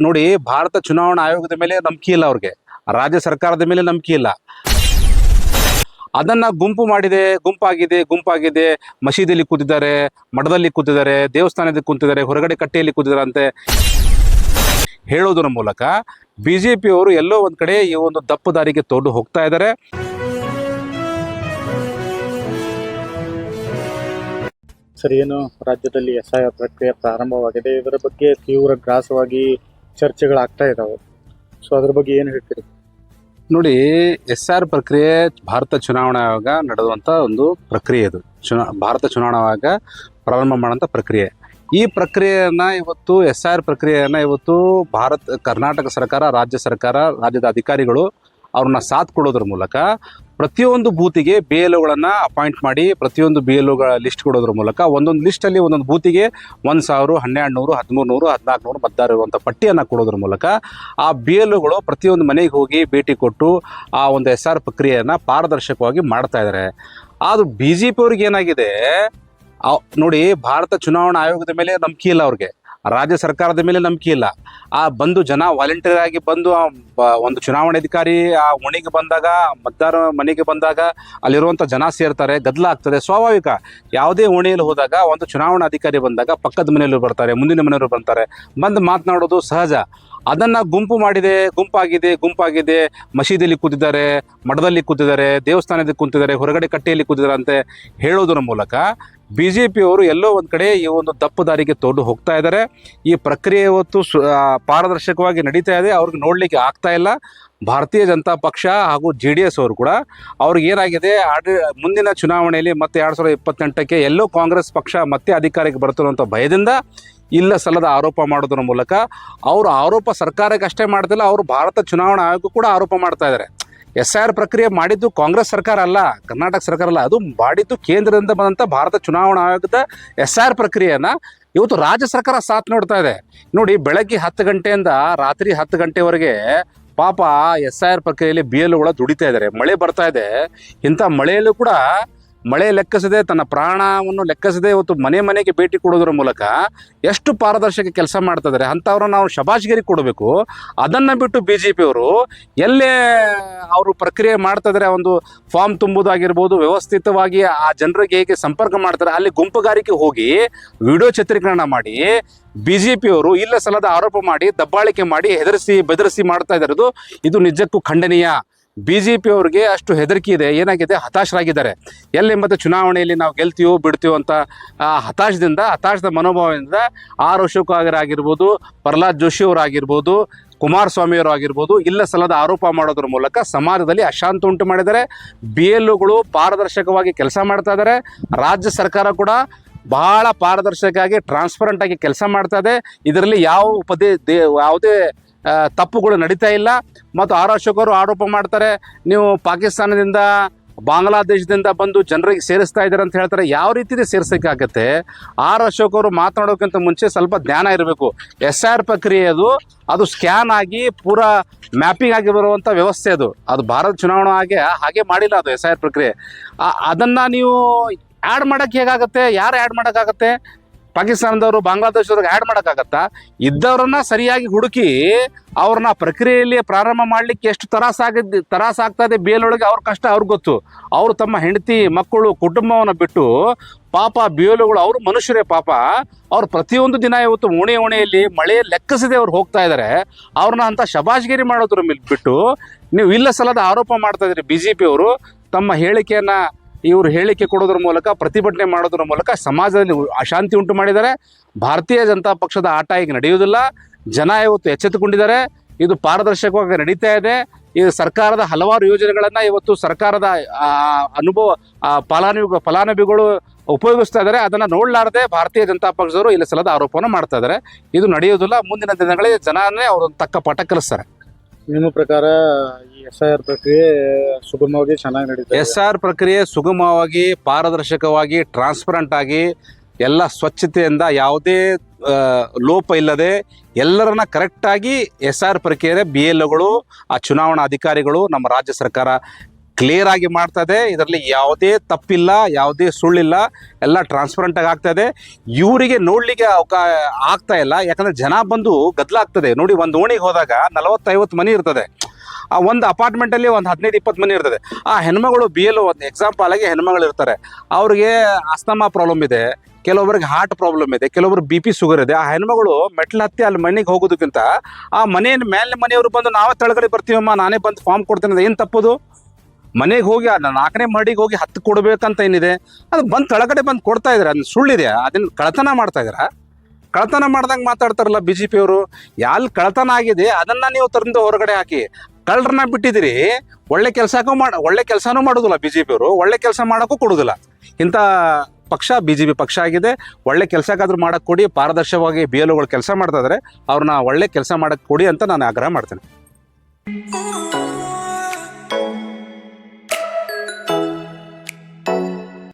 ನೋಡಿ, ಭಾರತ ಚುನಾವಣಾ ಆಯೋಗದ ಮೇಲೆ ನಂಬಿಕೆ ಇಲ್ಲ ಅವ್ರಿಗೆ, ರಾಜ್ಯ ಸರ್ಕಾರದ ಮೇಲೆ ನಂಬಿಕೆ ಇಲ್ಲ. ಅದನ್ನ ಗುಂಪಾಗಿದೆ, ಮಸೀದಿಯಲ್ಲಿ ಕೂತಿದ್ದಾರೆ, ಮಠದಲ್ಲಿ ಕೂತಿದ್ದಾರೆ, ದೇವಸ್ಥಾನದಲ್ಲಿ ಕೂತಿದ್ದಾರೆ, ಹೊರಗಡೆ ಕಟ್ಟೆಯಲ್ಲಿ ಕೂತಿದ್ದಾರೆ ಅಂತ ಹೇಳೋದರ ಮೂಲಕ ಬಿಜೆಪಿಯವರು ಎಲ್ಲೋ ಒಂದ್ ಕಡೆ ಈ ಒಂದು ದಪ್ಪು ದಾರಿಗೆ ತೊಗೊಂಡು ಹೋಗ್ತಾ ಇದ್ದಾರೆ. ಸರ್, ಏನು ರಾಜ್ಯದಲ್ಲಿ SIR ಪ್ರಕ್ರಿಯೆ ಪ್ರಾರಂಭವಾಗಿದೆ, ಇದರ ಬಗ್ಗೆ ತೀವ್ರ ಗ್ರಾಸವಾಗಿ ಚರ್ಚೆಗಳಾಗ್ತಾ ಇದ್ದಾವೆ. ಸೊ ಅದ್ರ ಬಗ್ಗೆ ಏನು ಹೇಳ್ತೀರಿ? ನೋಡಿ, SIR ಪ್ರಕ್ರಿಯೆ ಭಾರತ ಚುನಾವಣಾ ಆಯೋಗ ನಡೆದುವಂಥ ಒಂದು ಪ್ರಕ್ರಿಯೆ. ಇದು ಭಾರತ ಚುನಾವಣಾ ಆಯೋಗ ಪ್ರಾರಂಭ ಮಾಡೋಂಥ ಪ್ರಕ್ರಿಯೆ. ಈ ಪ್ರಕ್ರಿಯೆಯನ್ನು ಇವತ್ತು SIR ಪ್ರಕ್ರಿಯೆಯನ್ನು ಇವತ್ತು ಕರ್ನಾಟಕ ಸರ್ಕಾರ, ರಾಜ್ಯದ ಅಧಿಕಾರಿಗಳು ಅವ್ರನ್ನ ಸಾಥ್ ಕೊಡೋದ್ರ ಮೂಲಕ ಪ್ರತಿಯೊಂದು ಬೂತಿಗೆ BLOಗಳನ್ನು ಅಪಾಯಿಂಟ್ ಮಾಡಿ, ಪ್ರತಿಯೊಂದು BLOಗಳ ಲಿಸ್ಟ್ ಕೊಡೋದ್ರ ಮೂಲಕ ಒಂದೊಂದು ಲಿಸ್ಟಲ್ಲಿ ಒಂದೊಂದು ಬೂತಿಗೆ 1000, 1200, 1300, 1400 ಮತದಾರರು ಇರುವಂಥ ಪಟ್ಟಿಯನ್ನು ಕೊಡೋದ್ರ ಮೂಲಕ ಆ BLOಗಳು ಪ್ರತಿಯೊಂದು ಮನೆಗೆ ಹೋಗಿ ಭೇಟಿ ಕೊಟ್ಟು ಆ ಒಂದು SIR ಪ್ರಕ್ರಿಯೆಯನ್ನು ಪಾರದರ್ಶಕವಾಗಿ ಮಾಡ್ತಾ ಇದ್ದಾರೆ. ಅದು BJP ಅವ್ರಿಗೆ ಏನಾಗಿದೆ ನೋಡಿ, ಭಾರತ ಚುನಾವಣಾ ಆಯೋಗದ ಮೇಲೆ ನಂಬಿಕೆ ಇಲ್ಲ ಅವ್ರಿಗೆ, ರಾಜ್ಯ ಸರ್ಕಾರದ ಮೇಲೆ ನಂಬಿಕೆ ಇಲ್ಲ. ಜನ ವಾಲಂಟಿಯರ್ ಆಗಿ ಬಂದು ಒಂದು ಚುನಾವಣಾಧಿಕಾರಿ ಆ ಓಣಿಗೆ ಬಂದಾಗ, ಮತದಾರ ಮನೆಗೆ ಬಂದಾಗ ಅಲ್ಲಿರುವಂಥ ಜನ ಸೇರ್ತಾರೆ, ಗದ್ದಲ ಆಗ್ತದೆ. ಸ್ವಾಭಾವಿಕ. ಯಾವುದೇ ಓಣಿಯಲ್ಲಿ ಹೋದಾಗ ಒಂದು ಚುನಾವಣಾಧಿಕಾರಿ ಬಂದಾಗ ಪಕ್ಕದ ಮನೆಯಲ್ಲೂ ಬರ್ತಾರೆ, ಮುಂದಿನ ಮನೆಯವರು ಬರ್ತಾರೆ, ಬಂದು ಮಾತನಾಡೋದು ಸಹಜ. ಅದನ್ನ ಗುಂಪಾಗಿದೆ, ಮಸೀದಿಯಲ್ಲಿ ಕೂತಿದ್ದಾರೆ, ಮಠದಲ್ಲಿ ಕೂತಿದ್ದಾರೆ, ದೇವಸ್ಥಾನದಲ್ಲಿ ಕೂತಿದ್ದಾರೆ, ಹೊರಗಡೆ ಕಟ್ಟೆಯಲ್ಲಿ ಕೂತಿದ್ದಾರೆ ಅಂತ ಹೇಳೋದರ ಮೂಲಕ ಬಿಜೆಪಿಯವರು ಎಲ್ಲೋ ಒಂದು ಕಡೆ ಈ ಒಂದು ದಪ್ಪು ದಾರಿಗೆ ತೊಗೊಂಡು ಹೋಗ್ತಾ ಇದ್ದಾರೆ. ಈ ಪ್ರಕ್ರಿಯೆ ಇವತ್ತು ಪಾರದರ್ಶಕವಾಗಿ ನಡೀತಾ ಇದೆ, ಅವ್ರಿಗೆ ನೋಡಲಿಕ್ಕೆ ಆಗ್ತಾ ಇಲ್ಲ. ಭಾರತೀಯ ಜನತಾ ಪಕ್ಷ ಹಾಗೂ JDS ಅವರು ಕೂಡ ಅವ್ರಿಗೆ ಏನಾಗಿದೆ, ಮುಂದಿನ ಚುನಾವಣೆಯಲ್ಲಿ ಮತ್ತೆ 2028ಕ್ಕೆ ಎಲ್ಲೋ ಕಾಂಗ್ರೆಸ್ ಪಕ್ಷ ಮತ್ತೆ ಅಧಿಕಾರಕ್ಕೆ ಬರ್ತಿರುವಂಥ ಭಯದಿಂದ ಇಲ್ಲ ಸಲ್ಲದ ಆರೋಪ ಮಾಡೋದ್ರ ಮೂಲಕ ಅವರು ಆರೋಪ ಸರ್ಕಾರಕ್ಕೆ ಅಷ್ಟೇ ಮಾಡ್ತಿಲ್ಲ, ಅವರು ಭಾರತ ಚುನಾವಣಾ ಆಯೋಗ ಕೂಡ ಆರೋಪ ಮಾಡ್ತಾ ಇದ್ದಾರೆ. SIR ಪ್ರಕ್ರಿಯೆ ಮಾಡಿದ್ದು ಕಾಂಗ್ರೆಸ್ ಸರ್ಕಾರ ಅಲ್ಲ, ಕರ್ನಾಟಕ ಸರ್ಕಾರ ಅಲ್ಲ, ಅದು ಮಾಡಿದ್ದು ಕೇಂದ್ರದಿಂದ ಬಂದಂಥ ಭಾರತ ಚುನಾವಣಾ ಆಯೋಗದ SIR ಪ್ರಕ್ರಿಯೆಯನ್ನು ಇವತ್ತು ರಾಜ್ಯ ಸರ್ಕಾರ ಸಾಥ್ ನೋಡ್ತಾ ಇದೆ. ನೋಡಿ, ಬೆಳಗ್ಗೆ 10 ಗಂಟೆಯಿಂದ ರಾತ್ರಿ 10 ಗಂಟೆವರೆಗೆ ಪಾಪ SIR ಪ್ರಕ್ರಿಯೆಯಲ್ಲಿ BLOಗಳು ದುಡಿತಾ ಇದ್ದಾರೆ. ಮಳೆ ಬರ್ತಾ ಇದೆ, ಇಂಥ ಮಳೆಯಲ್ಲೂ ಕೂಡ ಮಳೆ ಲೆಕ್ಕಿಸದೆ, ತನ್ನ ಪ್ರಾಣವನ್ನು ಲೆಕ್ಕಿಸದೆ ಇವತ್ತು ಮನೆಗೆ ಭೇಟಿ ಕೊಡೋದ್ರ ಮೂಲಕ ಎಷ್ಟು ಪಾರದರ್ಶಕ ಕೆಲಸ ಮಾಡ್ತಾ ಇದ್ದಾರೆ. ಅಂಥವ್ರನ್ನ ನಾವು ಶಬಾಷ್ಗಿರಿ ಕೊಡಬೇಕು. ಅದನ್ನು ಬಿಟ್ಟು BJPಯವರು ಎಲ್ಲೇ ಅವರು ಪ್ರಕ್ರಿಯೆ ಮಾಡ್ತಾ ಇದ್ದಾರೆ, ಒಂದು ಫಾರ್ಮ್ ತುಂಬುವುದಾಗಿರ್ಬೋದು, ವ್ಯವಸ್ಥಿತವಾಗಿ ಆ ಜನರಿಗೆ ಹೇಗೆ ಸಂಪರ್ಕ ಮಾಡ್ತಾರೆ, ಅಲ್ಲಿ ಗುಂಪುಗಾರಿಕೆ ಹೋಗಿ ವಿಡಿಯೋ ಚಿತ್ರೀಕರಣ ಮಾಡಿ BJPಯವರು ಇಲ್ಲ ಸಲ್ಲದ ಆರೋಪ ಮಾಡಿ, ದಬ್ಬಾಳಿಕೆ ಮಾಡಿ, ಬೆದರಿಸಿ ಮಾಡ್ತಾ ಇದ್ದಾರೆ. ಇದು ನಿಜಕ್ಕೂ ಖಂಡನೀಯ. BJPಯವ್ರಿಗೆ ಅಷ್ಟು ಹೆದರಿಕೆ ಇದೆ, ಏನಾಗಿದೆ, ಹತಾಶರಾಗಿದ್ದಾರೆ. ಮತ್ತೆ ಚುನಾವಣೆಯಲ್ಲಿ ನಾವು ಗೆಲ್ತೀವೋ ಬಿಡ್ತೀವೋ ಅಂತ ಹತಾಶದ ಮನೋಭಾವದಿಂದ ಅಶೋಕ್ ಆಗಿರ್ಬೋದು, ಪ್ರಹ್ಲಾದ್ ಜೋಶಿ ಅವರಾಗಿರ್ಬೋದು, ಕುಮಾರಸ್ವಾಮಿಯವರು ಆಗಿರ್ಬೋದು, ಇಲ್ಲ ಸಲ್ಲದ ಆರೋಪ ಮಾಡೋದ್ರ ಮೂಲಕ ಸಮಾಜದಲ್ಲಿ ಅಶಾಂತಿ ಉಂಟು ಮಾಡಿದ್ದಾರೆ. BLOಗಳು ಪಾರದರ್ಶಕವಾಗಿ ಕೆಲಸ ಮಾಡ್ತಾ ಇದ್ದಾರೆ. ರಾಜ್ಯ ಸರ್ಕಾರ ಕೂಡ ಬಹಳ ಪಾರದರ್ಶಕವಾಗಿ, ಟ್ರಾನ್ಸ್ಪರೆಂಟ್ ಆಗಿ ಕೆಲಸ ಮಾಡ್ತಾ ಇದೆ. ಇದರಲ್ಲಿ ಯಾವುದೇ ತಪ್ಪುಗಳು ನಡೀತಾ ಇಲ್ಲ. ಮತ್ತು ಅಶೋಕ್ ಅವರು ಆರೋಪ ಮಾಡ್ತಾರೆ, ನೀವು ಪಾಕಿಸ್ತಾನದಿಂದ, ಬಾಂಗ್ಲಾದೇಶದಿಂದ ಬಂದು ಜನರಿಗೆ ಸೇರಿಸ್ತಾ ಇದ್ದಾರೆ ಅಂತ ಹೇಳ್ತಾರೆ. ಯಾವ ರೀತಿ ಸೇರಿಸೋಕ್ಕಾಗತ್ತೆ? ಅಶೋಕ್ ಅವರು ಮಾತನಾಡೋಕ್ಕಿಂತ ಮುಂಚೆ ಸ್ವಲ್ಪ ಜ್ಞಾನ ಇರಬೇಕು. SIR ಪ್ರಕ್ರಿಯೆ ಅದು ಸ್ಕ್ಯಾನ್ ಆಗಿ ಪೂರಾ ಮ್ಯಾಪಿಂಗ್ ಆಗಿ ಬರುವಂಥ ವ್ಯವಸ್ಥೆ. ಅದು ಭಾರತ ಚುನಾವಣಾ ಹಾಗೆ ಮಾಡಿಲ್ಲ. ಅದು SIR ಪ್ರಕ್ರಿಯೆ ಅದನ್ನು ನೀವು ಆ್ಯಡ್ ಮಾಡೋಕ್ಕೆ ಹೇಗಾಗುತ್ತೆ? ಯಾರು ಆ್ಯಡ್ ಮಾಡೋಕ್ಕಾಗತ್ತೆ? ಪಾಕಿಸ್ತಾನದವರು, ಬಾಂಗ್ಲಾದೇಶದವ್ರಿಗೆ ಆ್ಯಡ್ ಮಾಡೋಕ್ಕಾಗತ್ತಾ? ಇದ್ದವ್ರನ್ನ ಸರಿಯಾಗಿ ಹುಡುಕಿ ಅವ್ರನ್ನ ಪ್ರಕ್ರಿಯೆಯಲ್ಲಿ ಪ್ರಾರಂಭ ಮಾಡಲಿಕ್ಕೆ ಎಷ್ಟು ತರಾಸಾಗ್ತಾ ಇದೆ BLOಗಳಿಗೆ. ಅವ್ರ ಕಷ್ಟ ಅವ್ರಿಗೆ ಗೊತ್ತು. ಅವರು ತಮ್ಮ ಹೆಂಡತಿ, ಮಕ್ಕಳು, ಕುಟುಂಬವನ್ನು ಬಿಟ್ಟು ಪಾಪ BLOಗಳು, ಅವರು ಮನುಷ್ಯರೇ ಪಾಪ. ಅವ್ರು ಪ್ರತಿಯೊಂದು ದಿನ ಇವತ್ತು ಓಣೆಯಲ್ಲಿ ಮಳೆ ಲೆಕ್ಕಿಸದೆ ಅವ್ರು ಹೋಗ್ತಾ ಇದ್ದಾರೆ. ಅವ್ರನ್ನ ಅಂತ ಶಬಾಷ್ಗಿರಿ ಮಾಡೋದ್ರ ಮೇಲೆ ಬಿಟ್ಟು ನೀವು ಇಲ್ಲ ಸಲ್ಲದ ಆರೋಪ ಮಾಡ್ತಾ ಇದ್ದೀರಿ. BJPಯವರು ತಮ್ಮ ಹೇಳಿಕೆ ಕೊಡೋದ್ರ ಮೂಲಕ, ಪ್ರತಿಭಟನೆ ಮಾಡೋದ್ರ ಮೂಲಕ ಸಮಾಜದಲ್ಲಿ ಅಶಾಂತಿ ಉಂಟು ಮಾಡಿದ್ದಾರೆ. ಭಾರತೀಯ ಜನತಾ ಪಕ್ಷದ ಆಟ ಈಗ ನಡೆಯುವುದಿಲ್ಲ. ಜನ ಇವತ್ತು ಎಚ್ಚೆತ್ತುಕೊಂಡಿದ್ದಾರೆ. ಇದು ಪಾರದರ್ಶಕವಾಗಿ ನಡೀತಾ ಇದೆ. ಇದು ಸರ್ಕಾರದ ಹಲವಾರು ಯೋಜನೆಗಳನ್ನು ಇವತ್ತು ಸರ್ಕಾರದ ಫಲಾನುಭವಿಗಳು ಉಪಯೋಗಿಸ್ತಾ ಇದ್ದಾರೆ. ಅದನ್ನು ನೋಡಲಾರದೆ ಭಾರತೀಯ ಜನತಾ ಪಕ್ಷದವರು ಇಲ್ಲ ಸಲ್ಲದ ಆರೋಪವನ್ನು ಮಾಡ್ತಾ ಇದ್ದಾರೆ. ಇದು ನಡೆಯುವುದಿಲ್ಲ. ಮುಂದಿನ ದಿನಗಳಲ್ಲಿ ಜನನೇ ಅವರು ತಕ್ಕ ಪಾಠ ಕಲಿಸ್ತಾರೆ. ನಿಮ್ಮ ಪ್ರಕಾರ ಈ SIR ಪ್ರಕ್ರಿಯೆ ಸುಗಮವಾಗಿ ಚೆನ್ನಾಗಿ ನಡೀತದೆ? SIR ಪ್ರಕ್ರಿಯೆ ಸುಗಮವಾಗಿ, ಪಾರದರ್ಶಕವಾಗಿ, ಟ್ರಾನ್ಸ್ಪರೆಂಟ್ ಆಗಿ, ಎಲ್ಲ ಸ್ವಚ್ಛತೆಯಿಂದ, ಯಾವುದೇ ಲೋಪ ಇಲ್ಲದೆ ಎಲ್ಲರನ್ನ ಕರೆಕ್ಟಾಗಿ SIR ಪ್ರಕ್ರಿಯೆ BLOಗಳು, ಆ ಚುನಾವಣಾ ಅಧಿಕಾರಿಗಳು, ನಮ್ಮ ರಾಜ್ಯ ಸರ್ಕಾರ ಕ್ಲಿಯರ್ ಆಗಿ ಮಾಡ್ತಾ ಇದೆ. ಇದರಲ್ಲಿ ಯಾವುದೇ ತಪ್ಪಿಲ್ಲ, ಯಾವುದೇ ಸುಳ್ಳಿಲ್ಲ, ಎಲ್ಲ ಟ್ರಾನ್ಸ್ಪರೆಂಟ್ ಆಗಿ ಆಗ್ತಾ ಇದೆ. ಇವರಿಗೆ ನೋಡ್ಲಿಕ್ಕೆ ಆಗ್ತಾ ಇಲ್ಲ, ಯಾಕಂದ್ರೆ ಜನ ಬಂದು ಗದ್ದಲಾಗ್ತದೆ. ನೋಡಿ, ಒಂದು ಓಣಿಗೆ ಹೋದಾಗ 40-50 ಮನೆ ಇರ್ತದೆ. ಆ ಒಂದು ಅಪಾರ್ಟ್ಮೆಂಟಲ್ಲಿ ಒಂದು 15-20 ಮನೆ ಇರ್ತದೆ. ಆ ಹೆಣ್ಮಗಳು BLO ಒಂದು ಎಕ್ಸಾಂಪಲ್ ಆಗಿ ಹೆಣ್ಮಗಳು ಇರ್ತಾರೆ, ಅವ್ರಿಗೆ ಅಸ್ತಮಾ ಪ್ರಾಬ್ಲಮ್ ಇದೆ, ಕೆಲವೊಬ್ಬರಿಗೆ ಹಾರ್ಟ್ ಪ್ರಾಬ್ಲಮ್ ಇದೆ, ಕೆಲವೊಬ್ರು BP ಶುಗರ್ ಇದೆ. ಆ ಹೆಣ್ಮಗಳು ಮೆಟ್ಲು ಹತ್ತಿ ಅಲ್ಲಿ ಮನೆಗೆ ಹೋಗೋದಕ್ಕಿಂತ ಆ ಮೇಲಿನ ಮನೆಯವರು ಬಂದು ನಾವೇ ತೆಳಗಡೆ ಬರ್ತೀವಮ್ಮ, ನಾನೇ ಬಂದು ಫಾರ್ಮ್ ಕೊಡ್ತೇನೆ ಅಂತ ಏನು ತಪ್ಪದು? ಮನೆಗೆ ಹೋಗಿ 4ನೇ ಮಹಡಿಗೆ ಹೋಗಿ 10 ಕೊಡ್ಬೇಕಂತ ಏನಿದೆ? ಅದು ಬಂದು ತೆಳಗಡೆ ಬಂದು ಕೊಡ್ತಾ ಇದ್ದಾರೆ. ಅದನ್ನ ಸುಳ್ಳಿದೆ, ಅದನ್ನ ಕಳ್ತನ ಮಾಡ್ತಾ ಇದ್ದೀರಾ. ಕಳ್ತನ ಮಾಡ್ದಂಗೆ ಮಾತಾಡ್ತಾರಲ್ಲ BJP ಅವರು. ಎಲ್ಲಿ ಕಳ್ತನ ಆಗಿದೆ ಅದನ್ನ ನೀವು ತಂದು ಹೊರಗಡೆ ಹಾಕಿ ಕಳ್ಳರನ್ನ ಬಿಟ್ಟಿದ್ದೀರಿ. ಒಳ್ಳೆ ಕೆಲಸನೂ ಮಾಡೋದಿಲ್ಲ BJP ಅವರು, ಒಳ್ಳೆ ಕೆಲಸ ಮಾಡೋಕ್ಕೂ ಕೊಡೋದಿಲ್ಲ. ಇಂಥ ಪಕ್ಷ BJP ಪಕ್ಷ ಆಗಿದೆ. ಒಳ್ಳೆ ಕೆಲಸಕ್ಕಾದ್ರೂ ಮಾಡಕ್ಕೆ ಕೊಡಿ. ಪಾರದರ್ಶಕವಾಗಿ BLOಗಳು ಕೆಲಸ ಮಾಡ್ತಾ ಇದ್ದಾರೆ, ಅವ್ರನ್ನ ಒಳ್ಳೆ ಕೆಲಸ ಮಾಡಕ್ಕೆ ಕೊಡಿ ಅಂತ ನಾನು ಆಗ್ರಹ ಮಾಡ್ತೇನೆ.